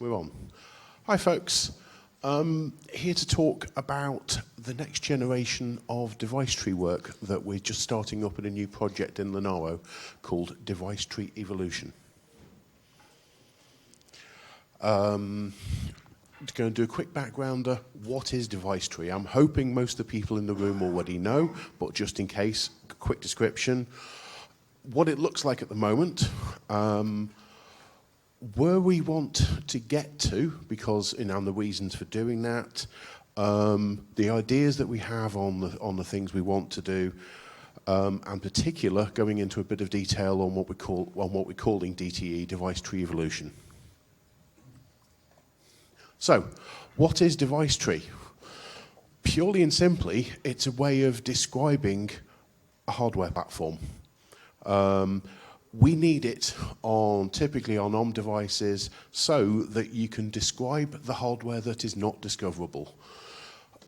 We're on. Hi folks, here to talk about the next generation of device tree work that we're just starting up in a new project in Lenovo called Device Tree Evolution. Going to do a quick backgrounder. What is device tree? I'm hoping most of the people in the room already know, but just in case, a quick description. What it looks like at the moment, where we want to get to, because and the reasons for doing that, the ideas that we have on the things we want to do, and particular going into a bit of detail on what we're calling DTE, Device Tree Evolution. So, what is device tree? Purely and simply, it's a way of describing a hardware platform. We need it typically on ARM devices so that you can describe the hardware that is not discoverable.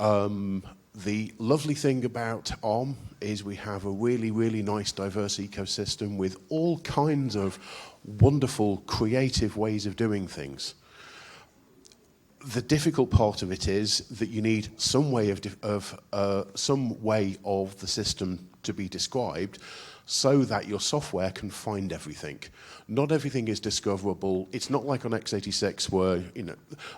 The lovely thing about ARM is we have a really, really nice diverse ecosystem with all kinds of wonderful, creative ways of doing things. The difficult part of it is that you need some way of the system to be described so that your software can find everything. Not everything is discoverable. It's not like on x86 where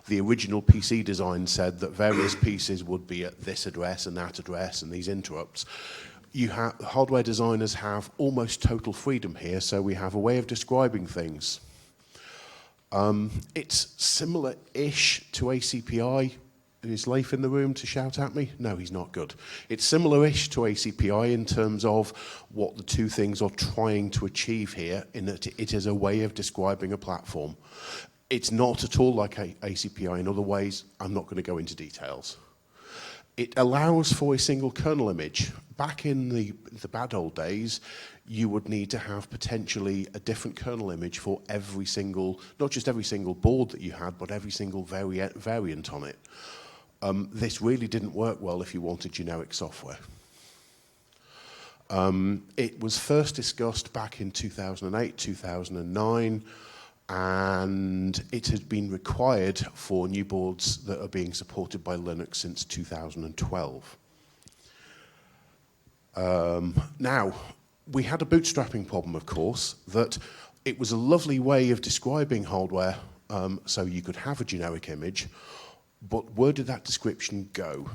the original PC design said that various pieces would be at this address and that address and these interrupts. Hardware designers have almost total freedom here, so we have a way of describing things. It's similar-ish to ACPI. Is Leif in the room to shout at me? No, he's not good. It's similar-ish to ACPI in terms of what the two things are trying to achieve here, in that it is a way of describing a platform. It's not at all like ACPI in other ways. I'm not going to go into details. It allows for a single kernel image. Back in the bad old days, you would need to have potentially a different kernel image for every single, not just every single board that you had, but every single variant on it. This really didn't work well if you wanted generic software. It was first discussed back in 2008, 2009, and it has been required for new boards that are being supported by Linux since 2012. Now, we had a bootstrapping problem, of course, that it was a lovely way of describing hardware so you could have a generic image, but where did that description go?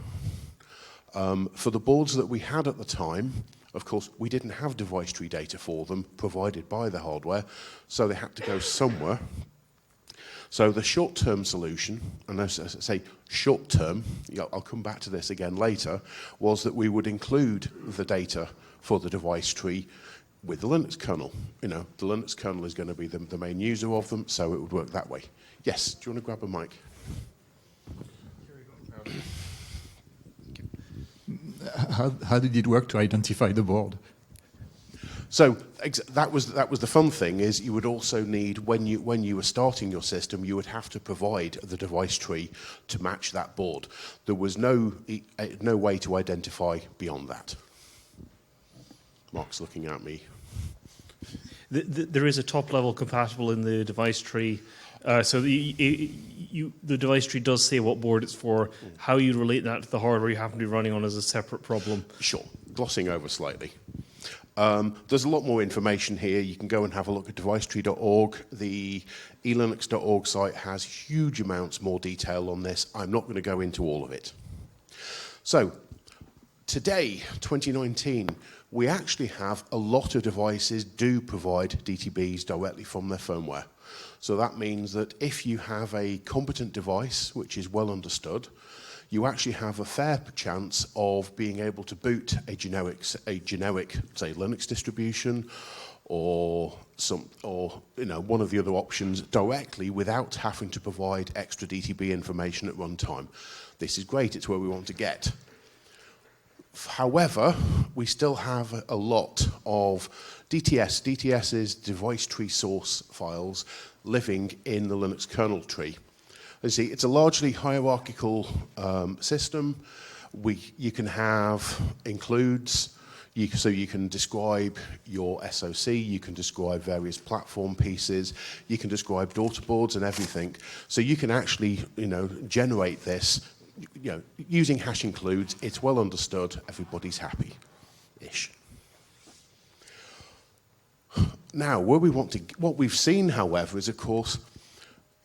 For the boards that we had at the time, of course, we didn't have device tree data for them provided by the hardware, so they had to go somewhere. So the short-term solution, and as I say short-term, I'll come back to this again later, was that we would include the data for the device tree with the Linux kernel. The Linux kernel is going to be the main user of them, so it would work that way. Yes, do you want to grab a mic? How did it work to identify the board? So that was the fun thing, is you would also need, when you were starting your system, you would have to provide the device tree to match that board. There was no way to identify beyond that. Mark's looking at me. There is a top level compatible in the device tree. So the device tree does say what board it's for. How you relate that to the hardware you happen to be running on is a separate problem. Sure, glossing over slightly. There's a lot more information here. You can go and have a look at devicetree.org. The elinux.org site has huge amounts more detail on this. I'm not going to go into all of it. So, today, 2019, we actually have a lot of devices do provide DTBs directly from their firmware. So that means that if you have a competent device, which is well understood, you actually have a fair chance of being able to boot a generic, say, Linux distribution or one of the other options directly without having to provide extra DTB information at runtime. This is great. It's where we want to get. However, we still have a lot of DTS. DTS is device tree source files living in the Linux kernel tree. You see, it's a largely hierarchical system. You can have includes, So you can describe your SoC, you can describe various platform pieces, you can describe daughter boards and everything. So you can actually, generate this, using hash includes, it's well understood, everybody's happy-ish. Now, what we've seen, however, is, of course,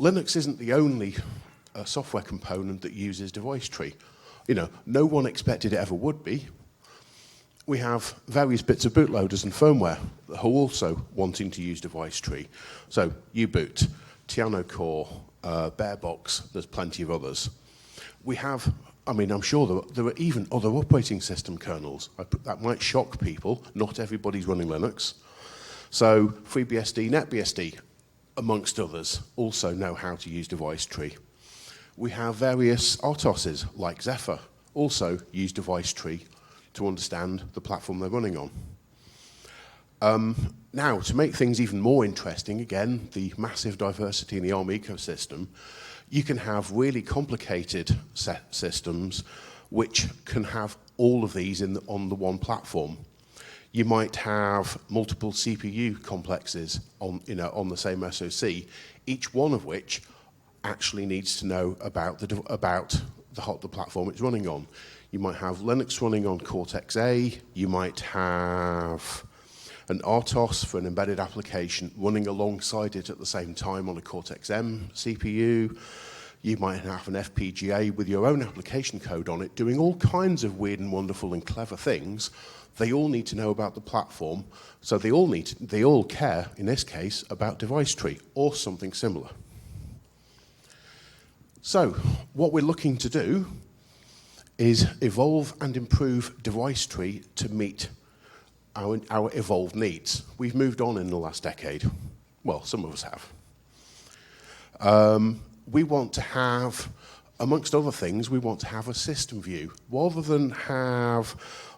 Linux isn't the only software component that uses device tree. No one expected it ever would be. We have various bits of bootloaders and firmware that are also wanting to use device tree. So U-Boot, Tiano Core, Bearbox, there's plenty of others. We have, I'm sure there are even other operating system kernels. That might shock people. Not everybody's running Linux. So FreeBSD, NetBSD, amongst others, also know how to use device tree. We have various RTOSes, like Zephyr, also use device tree to understand the platform they're running on. Now, to make things even more interesting, again, the massive diversity in the ARM ecosystem, you can have really complicated systems which can have all of these on the one platform. You might have multiple CPU complexes on the same SoC, each one of which actually needs to know about the platform it's running on. You might have Linux running on Cortex-A, you might have an RTOS for an embedded application running alongside it at the same time on a Cortex-M CPU. You might have an FPGA with your own application code on it doing all kinds of weird and wonderful and clever things. They all need to know about the platform, so they all care, in this case, about device tree or something similar. So, what we're looking to do is evolve and improve device tree to meet our evolved needs. We've moved on in the last decade. Well, some of us have. We want to have, amongst other things, we want to have a system view. Rather than have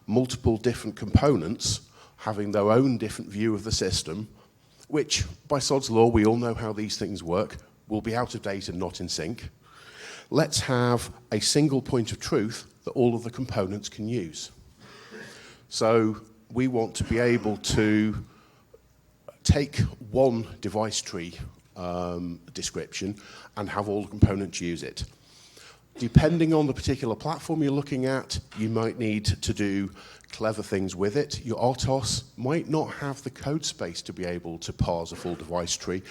multiple different components having their own different view of the system, which, by sod's law, we all know how these things work, will be out of date and not in sync. Let's have a single point of truth that all of the components can use. So we want to be able to take one device tree description and have all the components use it. Depending on the particular platform you're looking at, you might need to do clever things with it. Your RTOS might not have the code space to be able to parse a full device tree,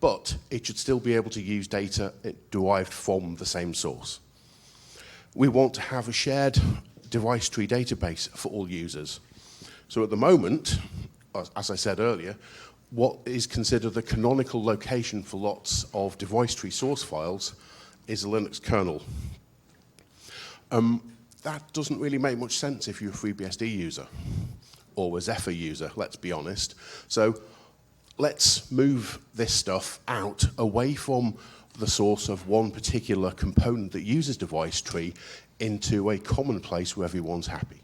but it should still be able to use data derived from the same source. We want to have a shared device tree database for all users. So at the moment, as I said earlier, what is considered the canonical location for lots of device tree source files is a Linux kernel. That doesn't really make much sense if you're a FreeBSD user or a Zephyr user, let's be honest. So let's move this stuff out away from the source of one particular component that uses device tree into a common place where everyone's happy.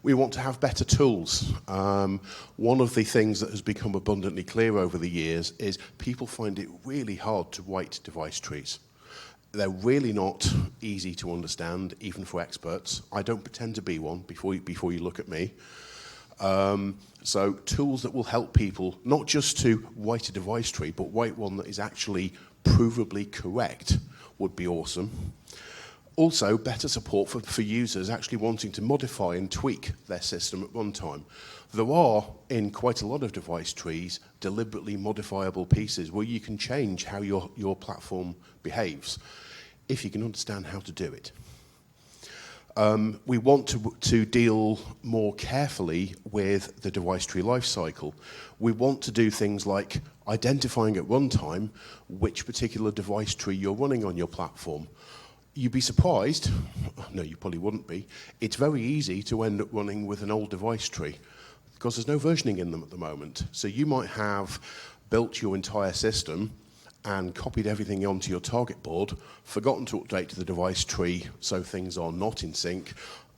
We want to have better tools. One of the things that has become abundantly clear over the years is people find it really hard to write device trees. They're really not easy to understand, even for experts. I don't pretend to be one before you look at me. So tools that will help people not just to write a device tree, but write one that is actually provably correct would be awesome. Also, better support for users actually wanting to modify and tweak their system at runtime. There are, in quite a lot of device trees, deliberately modifiable pieces where you can change how your platform behaves, if you can understand how to do it. We want to deal more carefully with the device tree lifecycle. We want to do things like identifying at runtime which particular device tree you're running on your platform. You'd be surprised, no, you probably wouldn't be, it's very easy to end up running with an old device tree because there's no versioning in them at the moment. So you might have built your entire system and copied everything onto your target board, forgotten to update to the device tree so things are not in sync,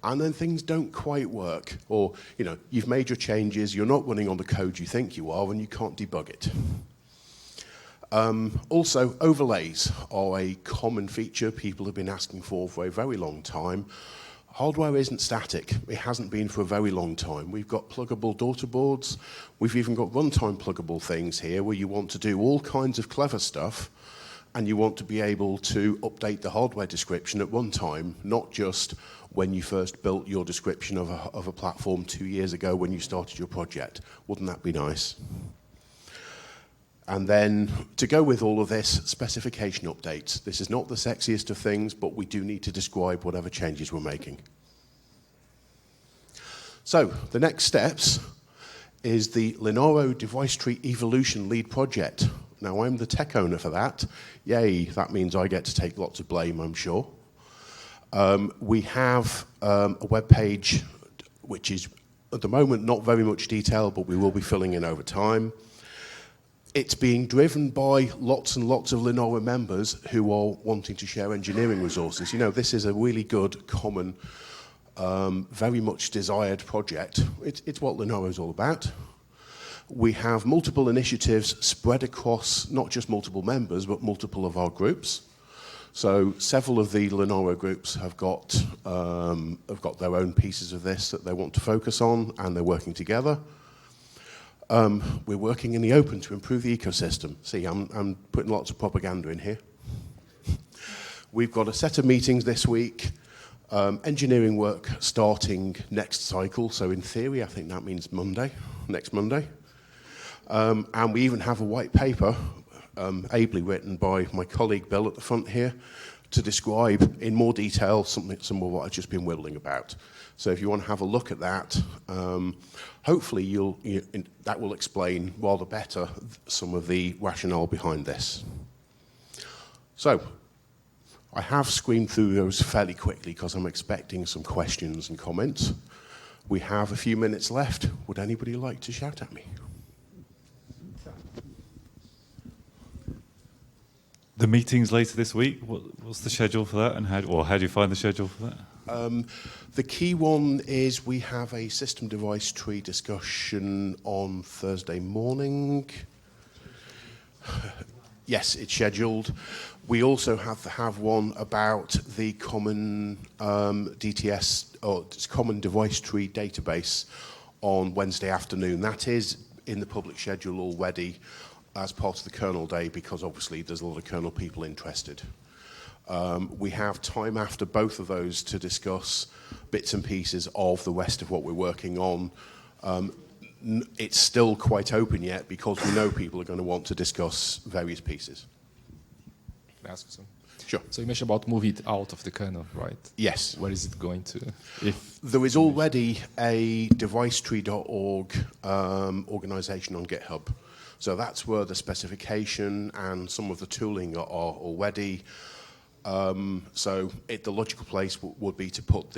and then things don't quite work. Or, you've made your changes, you're not running on the code you think you are, and you can't debug it. Also, overlays are a common feature people have been asking for a very long time. Hardware isn't static. It hasn't been for a very long time. We've got pluggable daughter boards. We've even got runtime pluggable things here where you want to do all kinds of clever stuff and you want to be able to update the hardware description at runtime, not just when you first built your description of a platform 2 years ago when you started your project. Wouldn't that be nice? And then, to go with all of this, specification updates. This is not the sexiest of things, but we do need to describe whatever changes we're making. So, the next steps is the Linaro Device Tree Evolution Lead Project. Now, I'm the tech owner for that. Yay, that means I get to take lots of blame, I'm sure. We have a web page, which is, at the moment, not very much detail, but we will be filling in over time. It's being driven by lots and lots of Linaro members who are wanting to share engineering resources. You know, this is a really good, common, very much desired project. It's what Linaro is all about. We have multiple initiatives spread across not just multiple members, but multiple of our groups. So several of the Linaro groups have got their own pieces of this that they want to focus on, and they're working together. We're working in the open to improve the ecosystem. See, I'm putting lots of propaganda in here. We've got a set of meetings this week, engineering work starting next cycle. So in theory, I think that means Monday, next Monday. And we even have a white paper, ably written by my colleague Bill at the front here, to describe in more detail some of what I've just been whittling about. So if you want to have a look at that, hopefully that will explain rather better some of the rationale behind this. So I have screened through those fairly quickly because I'm expecting some questions and comments. We have a few minutes left. Would anybody like to shout at me? The meetings later this week, what's the schedule for that, and how do you find the schedule for that? The key one is we have a system device tree discussion on Thursday morning. Yes, it's scheduled. We also have to have one about the common DTS, or common device tree database on Wednesday afternoon. That is in the public schedule already as part of the kernel day, because obviously there's a lot of kernel people interested. We have time after both of those to discuss bits and pieces of the rest of what we're working on. It's still quite open yet because we know people are going to want to discuss various pieces. Can I ask some? Sure. So you mentioned about moving it out of the kernel, right? Yes. Where is it going to? There is already a devicetree.org organization on GitHub. So that's where the specification and some of the tooling are already. So the logical place would be to put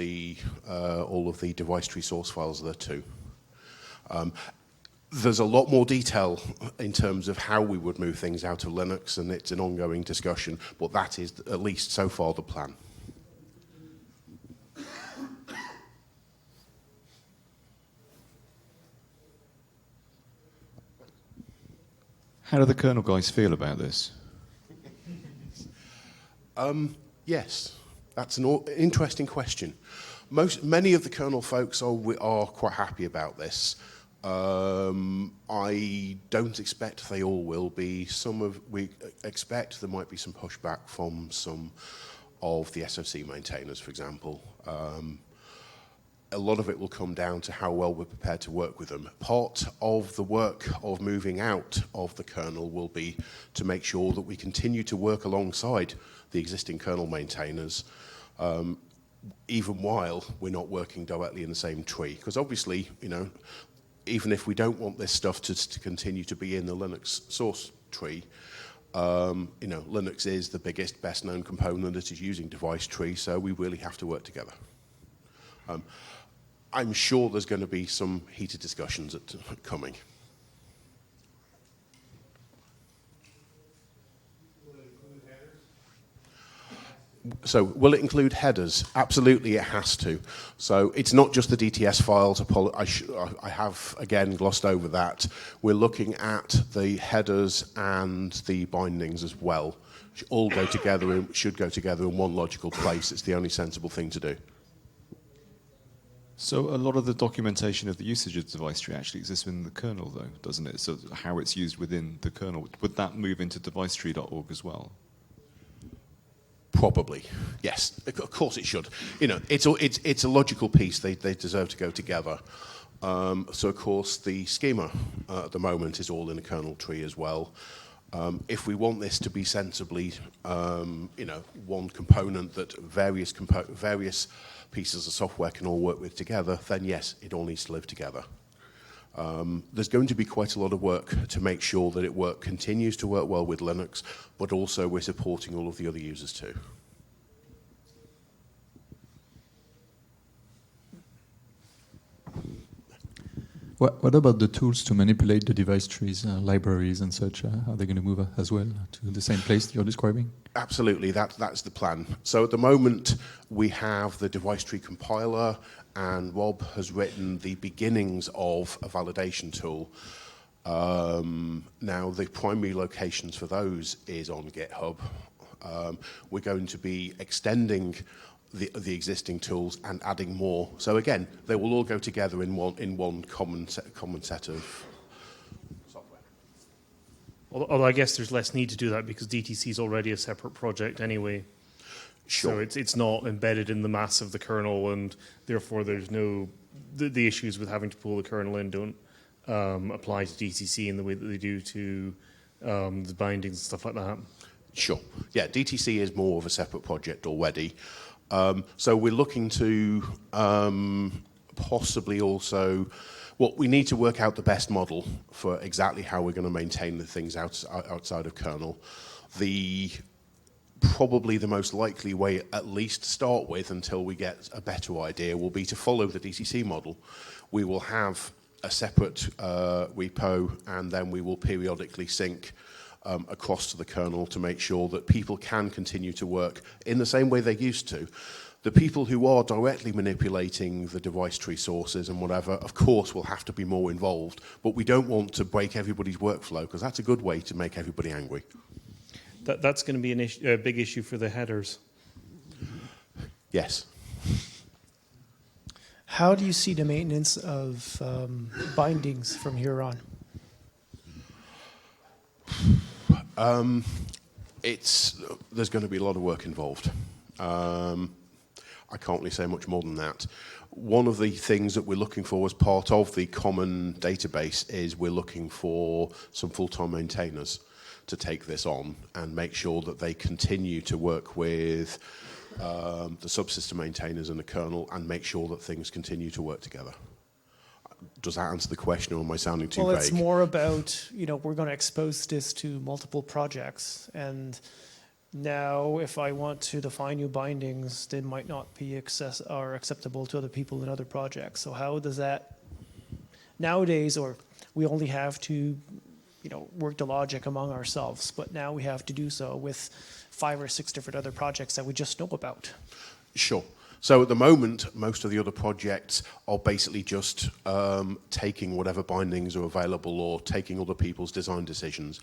all of the device tree source files there too. There's a lot more detail in terms of how we would move things out of Linux, and it's an ongoing discussion, but that is at least so far the plan. How do the kernel guys feel about this? Yes, that's an interesting question. Many of the kernel folks are quite happy about this. I don't expect they all will be. We expect there might be some pushback from some of the SOC maintainers, for example. A lot of it will come down to how well we're prepared to work with them. Part of the work of moving out of the kernel will be to make sure that we continue to work alongside the existing kernel maintainers, even while we're not working directly in the same tree. Because obviously, even if we don't want this stuff to continue to be in the Linux source tree, Linux is the biggest, best known component that is using device tree, so we really have to work together. I'm sure there's going to be some heated discussions coming. So will it include headers? Absolutely, it has to. So it's not just the DTS files. I have, again, glossed over that. We're looking at the headers and the bindings as well. Should all go together and should go together in one logical place. It's the only sensible thing to do. So a lot of the documentation of the usage of the device tree actually exists within the kernel, though, doesn't it? So how it's used within the kernel. Would that move into devicetree.org as well? Probably, yes. Of course it should. You know, it's a logical piece. They deserve to go together. So of course the schema at the moment is all in a kernel tree as well. If we want this to be sensibly, you know, one component that various pieces of software can all work with together, then yes, it all needs to live together. There's going to be quite a lot of work to make sure that it continues to work well with Linux, but also we're supporting all of the other users too. What about the tools to manipulate the device trees, libraries and such? Are they going to move as well to the same place you're describing? Absolutely, that's the plan. So at the moment, we have the device tree compiler, and Rob has written the beginnings of a validation tool. Now, the primary locations for those is on GitHub. We're going to be extending the existing tools and adding more. So again, they will all go together in one common set of software. Although I guess there's less need to do that because DTC is already a separate project anyway. Sure. So it's not embedded in the mass of the kernel, and therefore there's no the issues with having to pull the kernel in don't apply to DTC in the way that they do to the bindings and stuff like that. Sure. Yeah, DTC is more of a separate project already. So we're looking to possibly also, well, we need to work out the best model for exactly how we're going to maintain the things outside of kernel. Probably the most likely way, at least to start with, until we get a better idea, will be to follow the DTC model. We will have a separate repo, and then we will periodically sync across to the kernel to make sure that people can continue to work in the same way they used to. The people who are directly manipulating the device tree sources and whatever, of course, will have to be more involved, but we don't want to break everybody's workflow, because that's a good way to make everybody angry. That's going to be a big issue for the headers. Yes. How do you see the maintenance of bindings from here on? There's going to be a lot of work involved. I can't really say much more than that. One of the things that we're looking for as part of the common database is we're looking for some full-time maintainers to take this on and make sure that they continue to work with the subsystem maintainers and the kernel and make sure that things continue to work together. Does that answer the question, or am I sounding too vague? Well, it's more about, we're going to expose this to multiple projects, and now if I want to define new bindings, they might not be acceptable to other people in other projects. So how does that, nowadays, or we only have to work the logic among ourselves, but now we have to do so with 5 or 6 different other projects that we just know about. Sure. So at the moment, most of the other projects are basically just taking whatever bindings are available or taking other people's design decisions.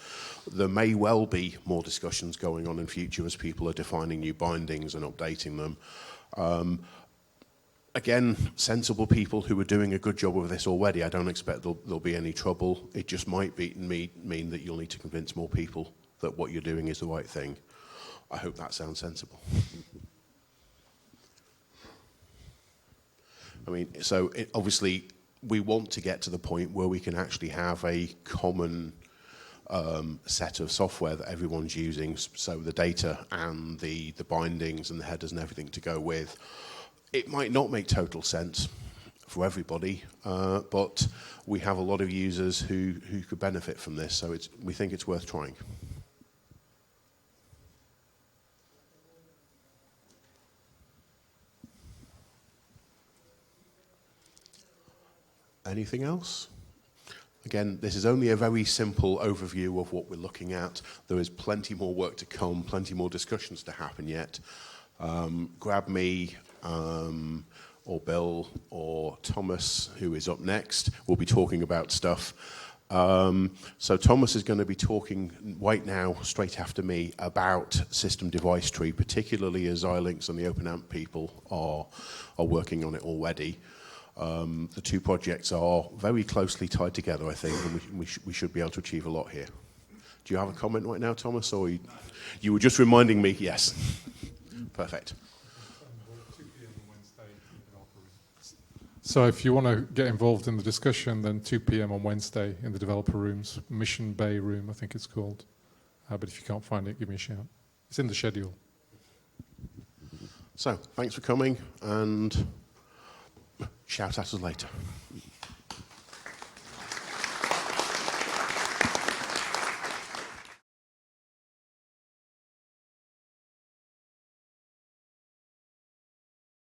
There may well be more discussions going on in future as people are defining new bindings and updating them. Again, sensible people who are doing a good job of this already, I don't expect there'll be any trouble. It just might mean that you'll need to convince more people that what you're doing is the right thing. I hope that sounds sensible. I mean, so obviously we want to get to the point where we can actually have a common set of software that everyone's using, so the data and the bindings and the headers and everything to go with. It might not make total sense for everybody, but we have a lot of users who could benefit from this, so we think it's worth trying. Anything else? Again, this is only a very simple overview of what we're looking at. There is plenty more work to come, plenty more discussions to happen yet. grab me or Bill or Thomas, who is up next. We'll be talking about stuff. So Thomas is going to be talking right now, straight after me, about system device tree, particularly as Xilinx and the OpenAMP people are working on it already. The two projects are very closely tied together, I think, and we should be able to achieve a lot here. Do you have a comment right now, Thomas, or you were just reminding me? Yes. Perfect. So if you want to get involved in the discussion, then 2 p.m. on Wednesday in the developer rooms, Mission Bay Room, I think it's called. But if you can't find it, give me a shout. It's in the schedule. So, thanks for coming, and shout at us later.